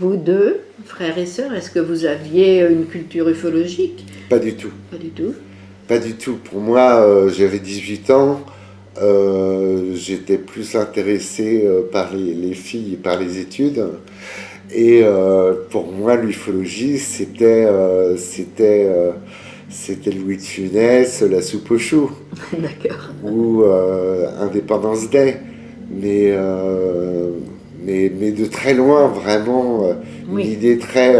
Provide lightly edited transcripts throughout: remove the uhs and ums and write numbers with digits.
Vous deux, frères et sœurs, est-ce que vous aviez une culture ufologique? Pas du tout. Pas du tout. Pas du tout. Pour moi, j'avais 18 ans. J'étais plus intéressé par les filles et par les études. Et pour moi, l'ufologie, c'était Louis de Funès, la soupe aux choux, D'accord. ou Indépendance Day. Mais, euh, mais de très loin, vraiment, une Oui. idée très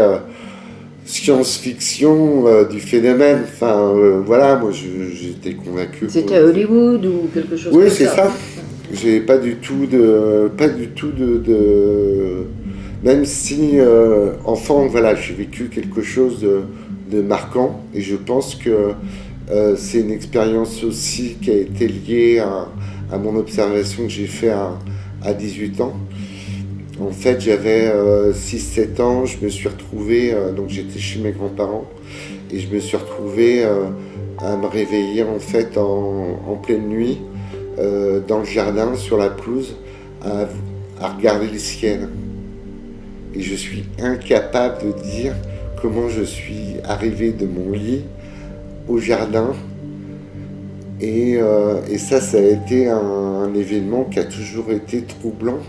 science-fiction du phénomène. Enfin, voilà, moi j'étais convaincu. C'était à Hollywood ou quelque chose Oui, comme c'est ça? ça. J'ai pas du tout de, même si enfant, voilà, j'ai vécu quelque chose de marquant, et je pense que c'est une expérience aussi qui a été liée à mon observation que j'ai fait à 18 ans. En fait, j'avais 6-7 ans, je me suis retrouvé, donc j'étais chez mes grands-parents, et je me suis retrouvé à me réveiller en fait en pleine nuit, dans le jardin, sur la pelouse, à, à regarder le ciel. Et je suis incapable de dire comment je suis arrivé de mon lit au jardin. Et ça a été un événement qui a toujours été troublant,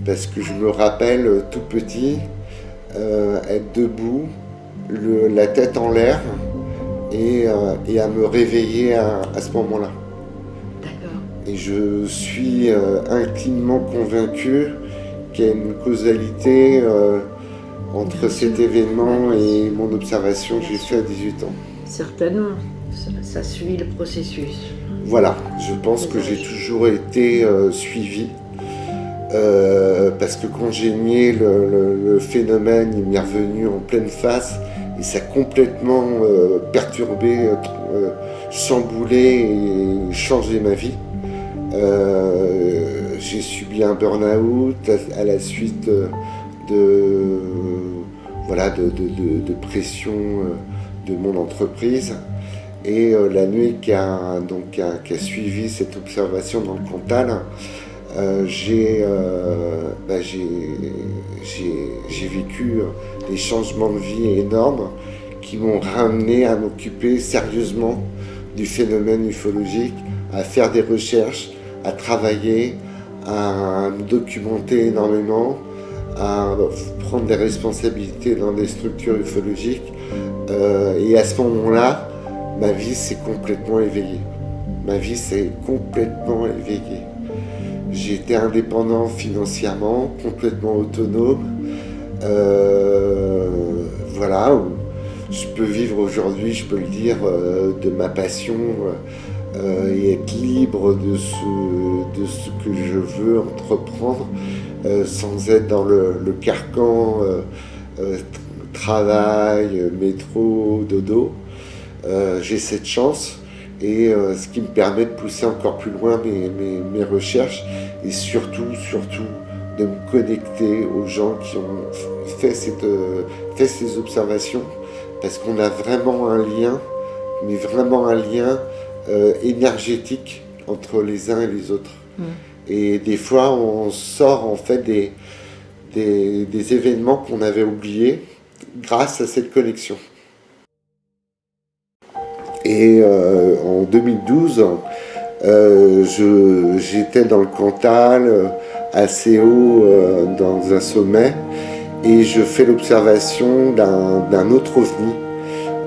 parce que je me rappelle tout petit être debout, la tête en l'air, et à me réveiller à ce moment-là. D'accord. Et je suis intimement convaincu qu'il y a une causalité entre cet événement et mon observation que j'ai fait à 18 ans. Certainement. Ça suit le processus. Voilà, je pense que j'ai toujours été suivi. Parce que quand j'ai nié le phénomène, il m'est revenu en pleine face, et ça a complètement perturbé, chamboulé et changé ma vie. J'ai subi un burn-out à la suite voilà, de pression de mon entreprise. Et la nuit qui a suivi cette observation dans le Cantal, j'ai vécu des changements de vie énormes qui m'ont ramené à m'occuper sérieusement du phénomène ufologique, à faire des recherches, à travailler, à me documenter énormément, à prendre des responsabilités dans des structures ufologiques. Et à ce moment-là, ma vie s'est complètement éveillée. Ma vie s'est complètement éveillée. J'ai été indépendant financièrement, complètement autonome. Voilà, je peux vivre aujourd'hui, je peux le dire, de ma passion, et être libre de ce que je veux entreprendre, sans être dans le carcan travail, métro, dodo. J'ai cette chance, et ce qui me permet de pousser encore plus loin mes recherches, et surtout de me connecter aux gens qui ont fait ces observations, parce qu'on a vraiment un lien, mais vraiment un lien énergétique entre les uns et les autres. Et des fois on sort en fait des événements qu'on avait oubliés grâce à cette connexion. Et en 2012, j'étais dans le Cantal, assez haut, dans un sommet, et je fais l'observation d'un autre ovni,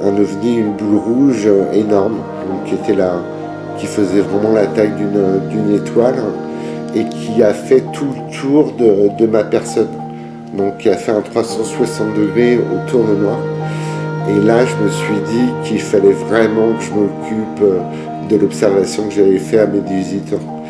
un ovni, une boule rouge énorme, donc, qui était là, qui faisait vraiment la taille d'une étoile, et qui a fait tout le tour de ma personne, donc qui a fait un 360 degrés autour de moi. Et là, je me suis dit qu'il fallait vraiment que je m'occupe de l'observation que j'avais fait à mes 18 ans.